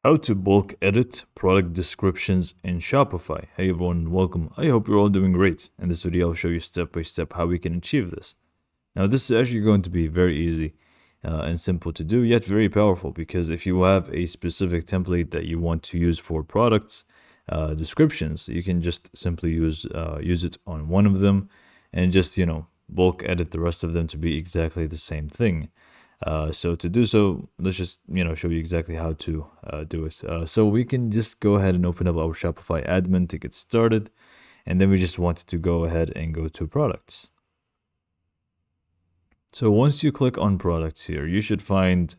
How to bulk edit product descriptions in Shopify. Hey everyone, welcome. I hope you're all doing great. In this video, I'll show you step by step how we can achieve this. Now, this is actually going to be very easy and simple to do, yet very powerful, because if you have a specific template that you want to use for products descriptions, you can just simply use it on one of them and just, bulk edit the rest of them to be exactly the same thing. So to do so, let's just show you exactly how to do it. So we can just go ahead and open up our Shopify admin to get started, and then we just wanted to go ahead and go to products. So once you click on products here, you should find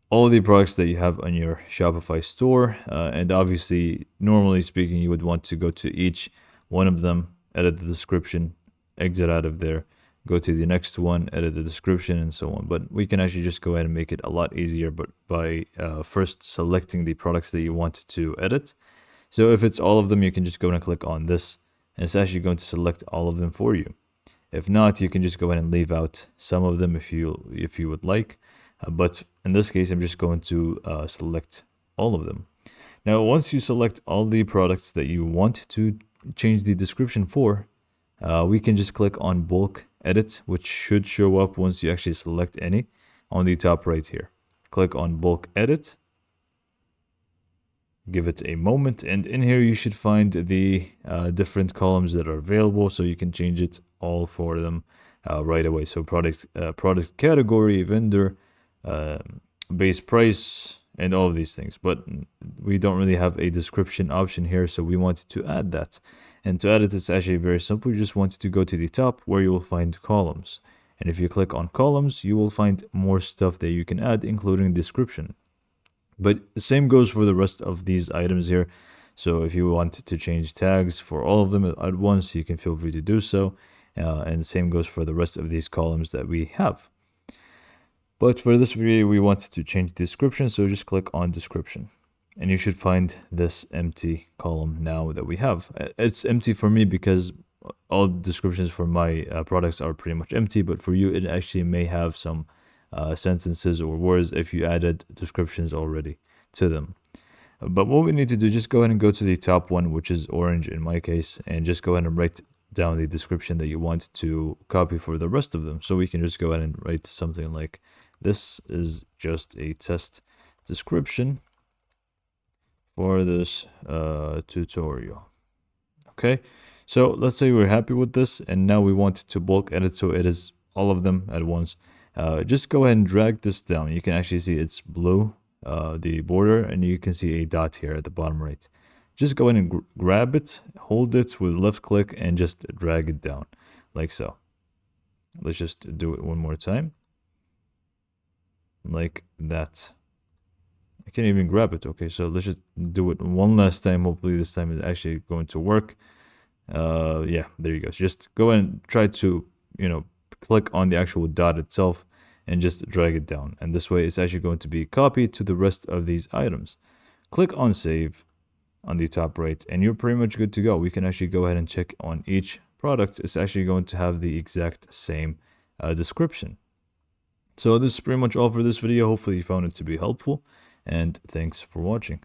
all the products that you have on your Shopify store, and obviously, normally speaking, you would want to go to each one of them, edit the description, exit out of there, go to the next one, edit the description, and so on. But we can actually just go ahead and make it a lot easier, but by first selecting the products that you want to edit. So if it's all of them, you can just go and click on this, and it's actually going to select all of them for you. If not, you can just go ahead and leave out some of them if you would like. But in this case, I'm just going to select all of them. Now, once you select all the products that you want to change the description for, we can just click on bulk edit, which should show up once you actually select any on the top right here. Click on bulk edit, give it a moment, and in here you should find the different columns that are available, so you can change it all for them right away. So product category, vendor, base price, and all of these things. But we don't really have a description option here, so we wanted to add that. And to add it, it's actually very simple. You just want to go to the top where you will find columns. And if you click on columns, you will find more stuff that you can add, including description. But the same goes for the rest of these items here. So if you want to change tags for all of them at once, you can feel free to do so. And the same goes for the rest of these columns that we have. But for this video, we want to change description, so just click on description. And you should find this empty column now that we have. It's empty for me because all the descriptions for my products are pretty much empty, but for you, it actually may have some sentences or words if you added descriptions already to them. But what we need to do, just go ahead and go to the top one, which is orange in my case, and just go ahead and write down the description that you want to copy for the rest of them. So we can just go ahead and write something like, this is just a test description for this tutorial. Okay, so let's say we're happy with this, and now we want to bulk edit so it is all of them at once. Just go ahead and drag this down. You can actually see it's blue, the border, and you can see a dot here at the bottom right. Just go ahead and grab it, hold it with left click, and just drag it down like so. Let's just do it one more time, like that. I can't even grab it. Okay, so let's just do it one last time. Hopefully this time it's actually going to work. Yeah, there you go. So just go and try to, click on the actual dot itself and just drag it down. And this way it's actually going to be copied to the rest of these items. Click on save on the top right, and you're pretty much good to go. We can actually go ahead and check on each product. It's actually going to have the exact same description. So this is pretty much all for this video. Hopefully you found it to be helpful, and thanks for watching.